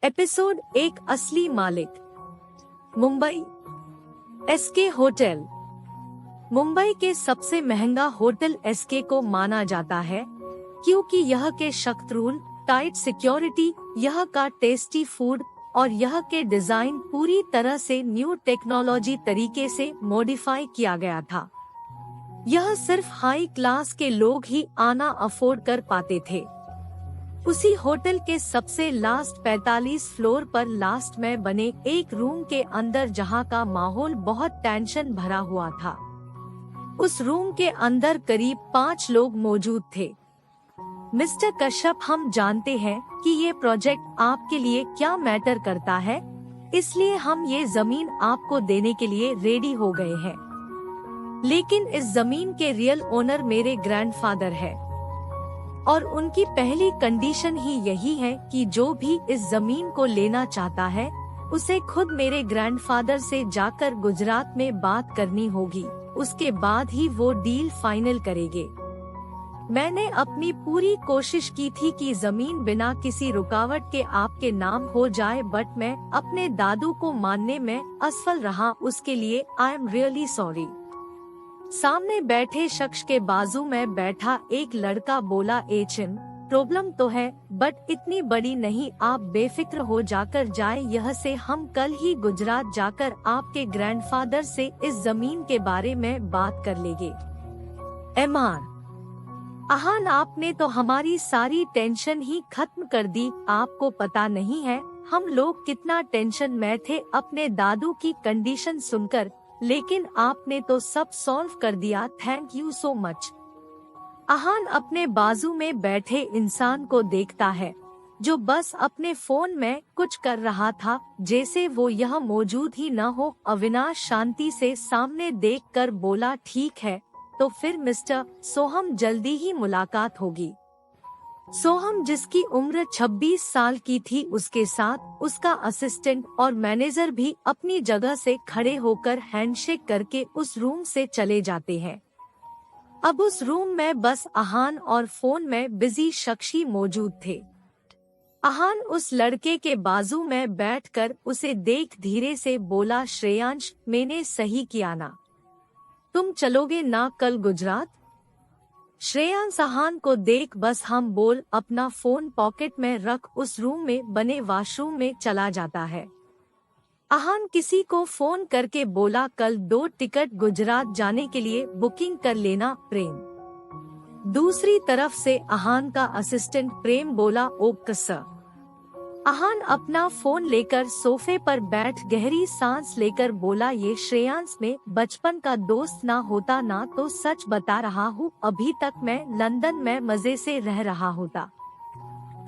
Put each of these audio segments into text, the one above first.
Episode एक असली मालिक। Mumbai SK hotel. मुंबई के सबसे महंगा होटल एसके को माना जाता है क्योंकि यह के सख्त रूल, टाइट सिक्योरिटी, यह का टेस्टी फूड और यह के डिजाइन पूरी तरह से न्यू टेक्नोलॉजी तरीके से मॉडिफाई किया गया था। यह सिर्फ हाई क्लास के लोग ही आना अफोर्ड कर पाते थे। उसी होटल के सबसे लास्ट 45 फ्लोर पर लास्ट में बने एक रूम के अंदर जहां का माहौल बहुत टेंशन भरा हुआ था। उस रूम के अंदर करीब 5 लोग मौजूद थे। मिस्टर कश्यप, हम जानते हैं कि ये प्रोजेक्ट आपके लिए क्या मैटर करता है, इसलिए हम ये जमीन आपको देने के लिए रेडी हो गए हैं। लेकिन इस जमीन के रियल ओनर मेरे ग्रैंडफादर है और उनकी पहली कंडीशन ही यही है कि जो भी इस जमीन को लेना चाहता है उसे खुद मेरे ग्रैंडफादर से जाकर गुजरात में बात करनी होगी, उसके बाद ही वो डील फाइनल करेंगे। मैंने अपनी पूरी कोशिश की थी कि जमीन बिना किसी रुकावट के आपके नाम हो जाए, बट मैं अपने दादू को मानने में असफल रहा। उसके लिए आई एम रियली सॉरी। सामने बैठे शख्स के बाजू में बैठा एक लड़का बोला, एचएम प्रॉब्लम तो है बट इतनी बड़ी नहीं, आप बेफिक्र हो जाकर जाए। यह से हम कल ही गुजरात जाकर आपके ग्रैंडफादर से इस जमीन के बारे में बात कर लेंगे। एमआर आहान, आपने तो हमारी सारी टेंशन ही खत्म कर दी। आपको पता नहीं है हम लोग कितना टेंशन में थे अपने दादू की कंडीशन सुनकर, लेकिन आपने तो सब सॉल्व कर दिया। Thank you so much. Aahan अपने बाजू में बैठे इंसान को देखता है जो बस अपने फोन में कुछ कर रहा था, जैसे वो यह मौजूद ही न हो। अविनाश शांति से सामने देखकर बोला, ठीक है तो फिर मिस्टर सोहम, जल्दी ही मुलाकात होगी। सोहम, जिसकी उम्र 26 साल की थी, उसके साथ उसका असिस्टेंट और मैनेजर भी अपनी जगह से खड़े होकर हैंडशेक करके उस रूम से चले जाते हैं। अब उस रूम में बस आहान और फोन में बिजी शख्स ही मौजूद थे। आहान उस लड़के के बाजू में बैठकर उसे देख धीरे से बोला, श्रेयांश, मैंने सही किया ना? तुम चलोगे ना कल गुजरात? श्रेयांश आहान को देख बस हम बोल अपना फोन पॉकेट में रख उस रूम में बने वॉशरूम में चला जाता है। आहान किसी को फोन करके बोला, कल 2 टिकट गुजरात जाने के लिए बुकिंग कर लेना प्रेम। दूसरी तरफ से आहान का असिस्टेंट प्रेम बोला, ओके सर। आहान अपना फोन लेकर सोफे पर बैठ गहरी सांस लेकर बोला, ये श्रेयांश में बचपन का दोस्त ना होता ना तो सच बता रहा हूँ अभी तक मैं लंदन में मजे से रह रहा होता,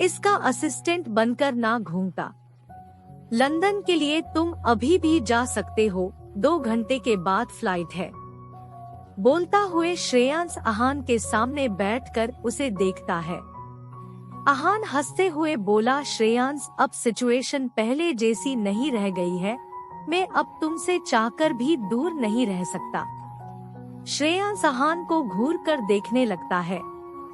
इसका असिस्टेंट बनकर ना घूमता। लंदन के लिए तुम अभी भी जा सकते हो, 2 घंटे के बाद फ्लाइट है। बोलता हुए श्रेयांश आहान के सामने बैठकर उसे देखता है। आहान हंसते हुए बोला, श्रेयांश, अब सिचुएशन पहले जैसी नहीं रह गई है, मैं अब तुमसे चाहकर भी दूर नहीं रह सकता। श्रेयांश आहान को घूर कर देखने लगता है।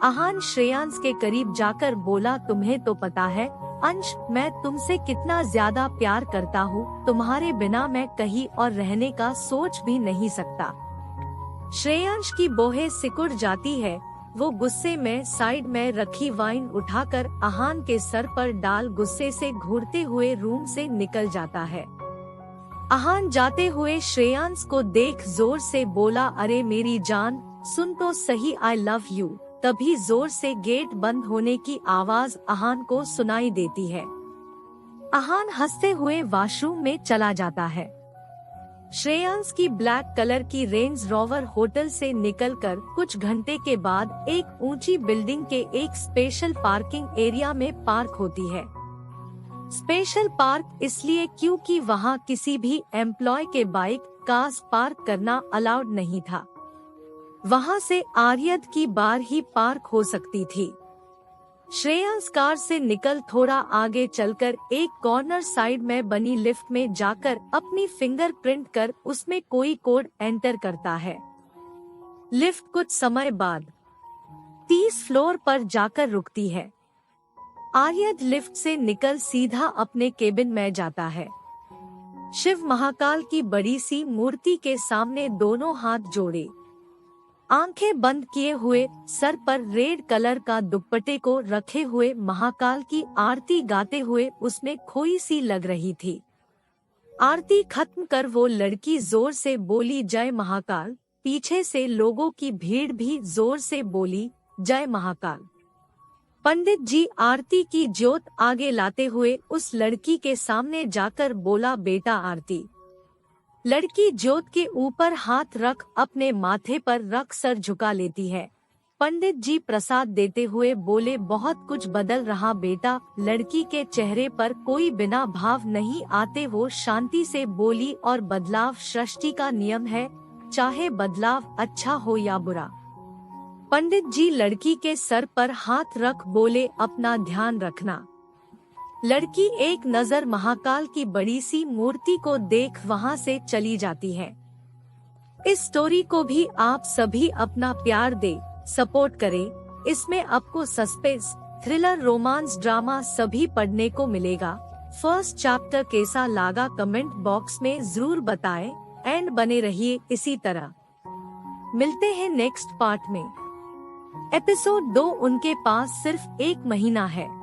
आहान श्रेयांश के करीब जाकर बोला, तुम्हें तो पता है अंश, मैं तुमसे कितना ज्यादा प्यार करता हूँ, तुम्हारे बिना मैं कहीं और रहने का सोच भी नहीं सकता। श्रेयांश की बोहें सिकुड़ जाती है। वो गुस्से में साइड में रखी वाइन उठाकर आहान के सर पर डाल गुस्से से घूरते हुए रूम से निकल जाता है। आहान जाते हुए श्रेयांश को देख जोर से बोला, अरे मेरी जान, सुन तो सही, आई लव यू। तभी जोर से गेट बंद होने की आवाज आहान को सुनाई देती है। आहान हंसते हुए वॉशरूम में चला जाता है। श्रेयांश की ब्लैक कलर की रेंज रोवर होटल से निकलकर कुछ घंटे के बाद एक ऊंची बिल्डिंग के एक स्पेशल पार्किंग एरिया में पार्क होती है। स्पेशल पार्क इसलिए क्योंकि वहां किसी भी एम्प्लॉय के बाइक कार्स पार्क करना अलाउड नहीं था। वहां से आर्यद की बार ही पार्क हो सकती थी। श्रेयांश कार से निकल थोड़ा आगे चलकर एक कॉर्नर साइड में बनी लिफ्ट में जाकर अपनी फिंगरप्रिंट कर उसमें कोई कोड एंटर करता है। लिफ्ट कुछ समय बाद 30 फ्लोर पर जाकर रुकती है। आर्यन लिफ्ट से निकल सीधा अपने केबिन में जाता है। शिव महाकाल की बड़ी सी मूर्ति के सामने दोनों हाथ जोड़े, आंखें बंद किए हुए, सर पर रेड कलर का दुपट्टे को रखे हुए महाकाल की आरती गाते हुए उसमें खोई सी लग रही थी। आरती खत्म कर वो लड़की जोर से बोली जय महाकाल। पीछे से लोगों की भीड़ भी जोर से बोली जय महाकाल। पंडित जी आरती की ज्योत आगे लाते हुए उस लड़की के सामने जाकर बोला बेटा आरती। लड़की ज्योत के ऊपर हाथ रख अपने माथे पर रख सर झुका लेती है। पंडित जी प्रसाद देते हुए बोले बहुत कुछ बदल रहा बेटा। लड़की के चेहरे पर कोई बिना भाव नहीं आते वो शांति से बोली और बदलाव सृष्टि का नियम है, चाहे बदलाव अच्छा हो या बुरा। पंडित जी लड़की के सर पर हाथ रख बोले अपना ध्यान रखना। लड़की एक नजर महाकाल की बड़ी सी मूर्ति को देख वहां से चली जाती है। इस स्टोरी को भी आप सभी अपना प्यार दे, सपोर्ट करें। इसमें आपको सस्पेंस, थ्रिलर, रोमांस, ड्रामा सभी पढ़ने को मिलेगा। फर्स्ट चैप्टर कैसा लगा कमेंट बॉक्स में जरूर बताएं। एंड बने रहिए इसी तरह। मिलते हैं नेक्स्ट पार्ट में। एपिसोड 2 उनके पास सिर्फ 1 महीना है।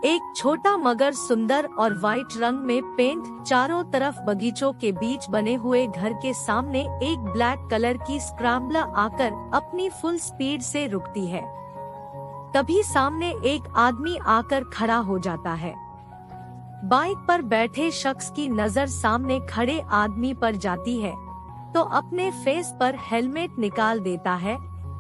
एक छोटा मगर सुंदर और वाइट रंग में पेंट, चारों तरफ बगीचों के बीच बने हुए घर के सामने एक ब्लैक कलर की स्क्रैम्बलर आकर अपनी फुल स्पीड से रुकती है। तभी सामने एक आदमी आकर खड़ा हो जाता है। बाइक पर बैठे शख्स की नजर सामने खड़े आदमी पर जाती है तो अपने फेस पर हेलमेट निकाल देता है।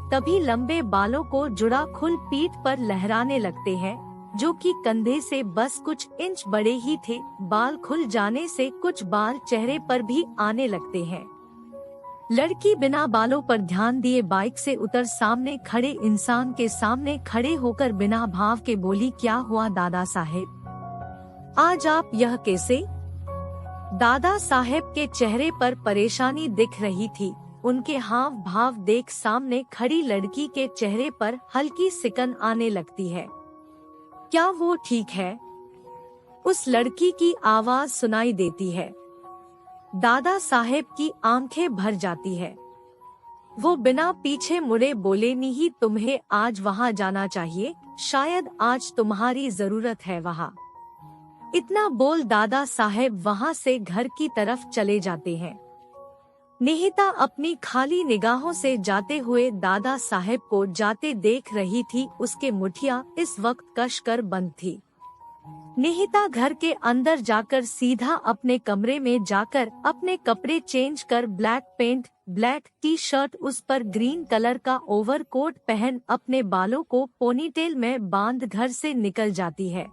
तभी लंबे बालों को जुड़ा खुल पीठ पर लहराने लगते हैं, जो कि कंधे से बस कुछ इंच बड़े ही थे। बाल खुल जाने से कुछ बाल चेहरे पर भी आने लगते हैं। लड़की बिना बालों पर ध्यान दिए बाइक से उतर सामने खड़े इंसान के सामने खड़े होकर बिना भाव के बोली क्या हुआ दादा साहेब, आज आप यह कैसे? दादा साहेब के चेहरे पर परेशानी दिख रही थी। उनके हाव भाव देख सामने खड़ी लड़की के चेहरे पर हल्की सिकन आने लगती है। क्या वो ठीक है? उस लड़की की आवाज सुनाई देती है। दादा साहेब की आंखें भर जाती है। वो बिना पीछे मुड़े बोले नहीं, तुम्हें आज वहाँ जाना चाहिए, शायद आज तुम्हारी जरूरत है वहाँ। इतना बोल दादा साहेब वहाँ से घर की तरफ चले जाते हैं। निहिता अपनी खाली निगाहों से जाते हुए दादा साहेब को जाते देख रही थी। उसके मुठिया इस वक्त कसकर बंद थी। निहिता घर के अंदर जाकर सीधा अपने कमरे में जाकर अपने कपड़े चेंज कर black pant, black T shirt, उस पर ग्रीन कलर का ओवरकोट पहन अपने बालों को पोनीटेल में बांध घर से निकल जाती है।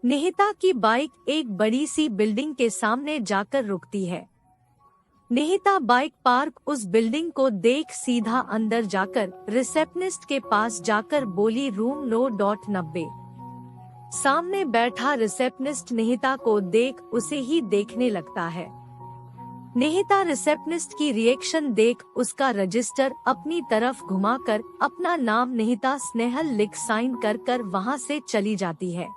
निहिता की बाइक एक बड़ी सी बिल्डिंग के सामने जाकर रुकती है। निहिता बाइक पार्क उस बिल्डिंग को देख सीधा अंदर जाकर रिसेप्शनिस्ट के पास जाकर बोली रूम 9.90। सामने बैठा रिसेप्शनिस्ट निहिता को देख उसे ही देखने लगता है। निहिता रिसेप्शनिस्ट की रिएक्शन देख उसका रजिस्टर अपनी तरफ घुमाकर अपना नाम निहिता स्नेहल लिख साइन कर वहां से चली जाती है।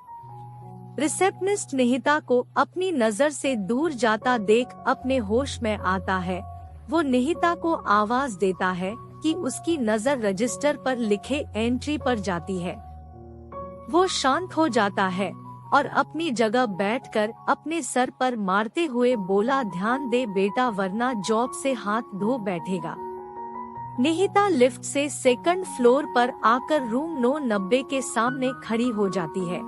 रिसेप्शनिस्ट निहिता को अपनी नजर से दूर जाता देख अपने होश में आता है। वो निहिता को आवाज देता है कि उसकी नजर रजिस्टर पर लिखे एंट्री पर जाती है। वो शांत हो जाता है और अपनी जगह बैठकर अपने सर पर मारते हुए बोला ध्यान दे बेटा वरना जॉब से हाथ धो बैठेगा। निहिता लिफ्ट से सेकंड फ्लोर पर आकर रूम 990 के सामने खड़ी हो जाती है।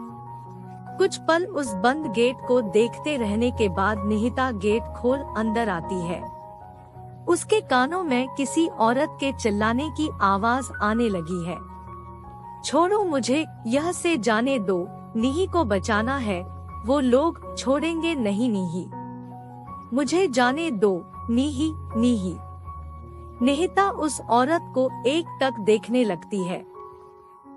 कुछ पल उस बंद गेट को देखते रहने के बाद निहिता गेट खोल अंदर आती है। उसके कानों में किसी औरत के चिल्लाने की आवाज आने लगी है। छोड़ो मुझे, यह से जाने दो, निही को बचाना है, वो लोग छोड़ेंगे नहीं निही, मुझे जाने दो निही निही। निहिता उस औरत को एक टक देखने लगती है।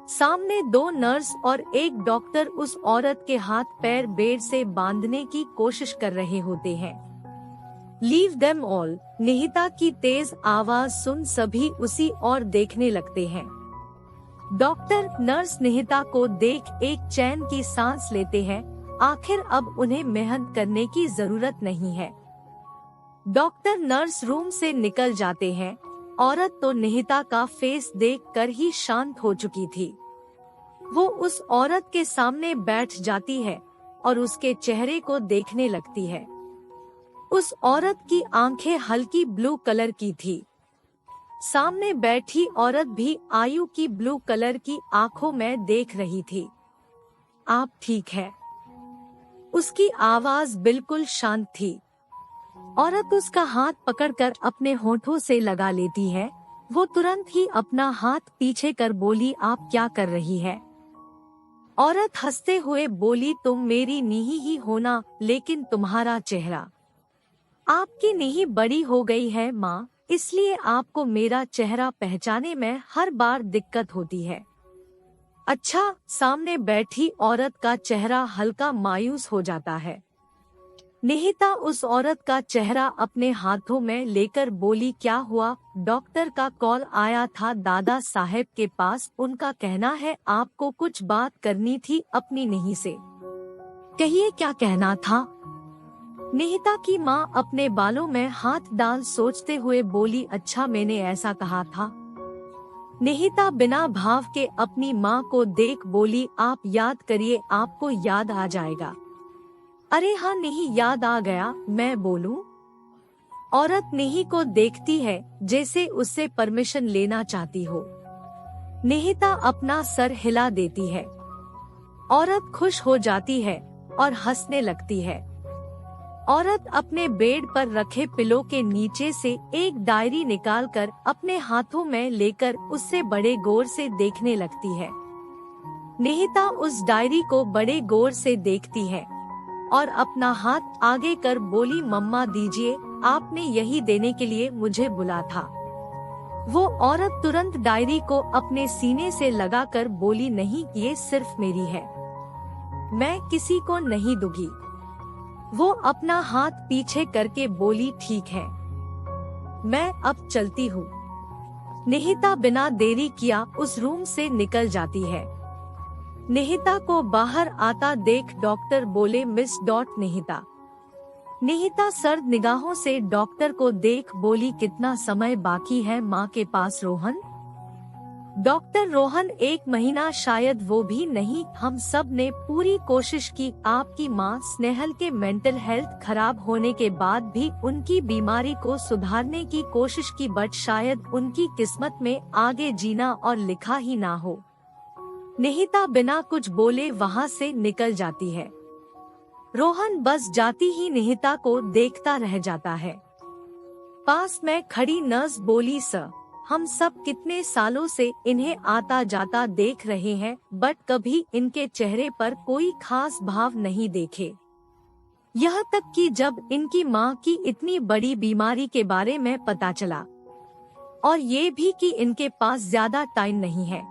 सामने 2 नर्स और एक डॉक्टर उस औरत के हाथ पैर बेड से बांधने की कोशिश कर रहे होते हैं। लीव देम ऑल, निहिता की तेज आवाज सुन सभी उसी ओर देखने लगते हैं। डॉक्टर नर्स निहिता को देख एक चैन की सांस लेते हैं। आखिर अब उन्हें मेहनत करने की जरूरत नहीं है। डॉक्टर नर्स रूम से निकल जाते हैं। औरत तो निहिता का फेस देखकर ही शांत हो चुकी थी। वो उस औरत के सामने बैठ जाती है और उसके चेहरे को देखने लगती है। उस औरत की आंखें हल्की ब्लू कलर की थी। सामने बैठी औरत भी आयु की ब्लू कलर की आंखों में देख रही थी। आप ठीक है? उसकी आवाज बिल्कुल शांत थी। औरत उसका हाथ पकड़कर अपने होठों से लगा लेती है। वो तुरंत ही अपना हाथ पीछे कर बोली, आप क्या कर रही है? औरत हंसते हुए बोली, तुम मेरी नीही ही हो ना, लेकिन तुम्हारा चेहरा। आपकी नीही बड़ी हो गई है माँ, इसलिए आपको मेरा चेहरा पहचाने में हर बार दिक्कत होती है। अच्छा, सामने बैठी औरत का चेहरा हल्का मायूस हो जाता है। निहिता उस औरत का चेहरा अपने हाथों में लेकर बोली, क्या हुआ? डॉक्टर का कॉल आया था दादा साहेब के पास। उनका कहना है आपको कुछ बात करनी थी अपनी नीही से। कहिए, क्या कहना था? निहिता की माँ अपने बालों में हाथ डाल सोचते हुए बोली, अच्छा मैंने ऐसा कहा था। निहिता बिना भाव के अपनी माँ को देख बोली, आप याद करिए, आपको याद आ जाएगा। अरे हाँ नहीं, याद आ गया, मैं बोलूं? औरत निही को देखती है जैसे उससे परमिशन लेना चाहती हो। निहिता अपना सर हिला देती है। औरत खुश हो जाती है और हंसने लगती है। औरत अपने बेड पर रखे पिलो के नीचे से एक डायरी निकालकर अपने हाथों में लेकर उससे बड़े गौर से देखने लगती है। निहिता उस डायरी को बड़े गौर से देखती है और अपना हाथ आगे कर बोली, मम्मा दीजिए, आपने यही देने के लिए मुझे बुला था। वो औरत तुरंत डायरी को अपने सीने से लगाकर बोली, नहीं, ये सिर्फ मेरी है, मैं किसी को नहीं दूंगी। वो अपना हाथ पीछे करके बोली, ठीक है, मैं अब चलती हूँ। निहिता बिना देरी किया उस रूम से निकल जाती है। निहिता को बाहर आता देख डॉक्टर बोले, मिस निहिता। निहिता सर्द निगाहों से डॉक्टर को देख बोली, कितना समय बाकी है माँ के पास रोहन? डॉक्टर, रोहन 1 महीना शायद वो भी नहीं। हम सब ने पूरी कोशिश की। आपकी माँ स्नेहल के मेंटल हेल्थ खराब होने के बाद भी उनकी बीमारी को सुधारने की कोशिश की, बट शायद उनकी किस्मत में आगे जीना और लिखा ही ना हो। निहिता बिना कुछ बोले वहाँ से निकल जाती है। रोहन बस जाती ही निहिता को देखता रह जाता है। पास में खड़ी नर्स बोली, सर, हम सब कितने सालों से इन्हें आता जाता देख रहे हैं, बट कभी इनके चेहरे पर कोई खास भाव नहीं देखे। यह तक कि जब इनकी माँ की इतनी बड़ी बीमारी के बारे में पता चला, और ये भी कि इनके पास ज्यादा टाइम नहीं है,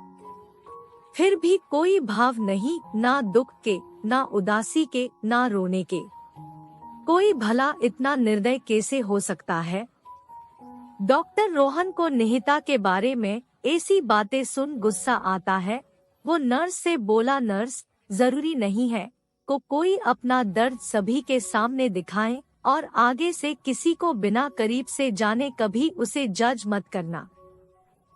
फिर भी कोई भाव नहीं, ना दुख के, ना उदासी के, ना रोने के। कोई भला इतना निर्दय कैसे हो सकता है? डॉक्टर रोहन को निहिता के बारे में ऐसी बातें सुन गुस्सा आता है। वो नर्स से बोला, नर्स, जरूरी नहीं है को कोई अपना दर्द सभी के सामने दिखाए, और आगे से किसी को बिना करीब से जाने कभी उसे जज मत करना।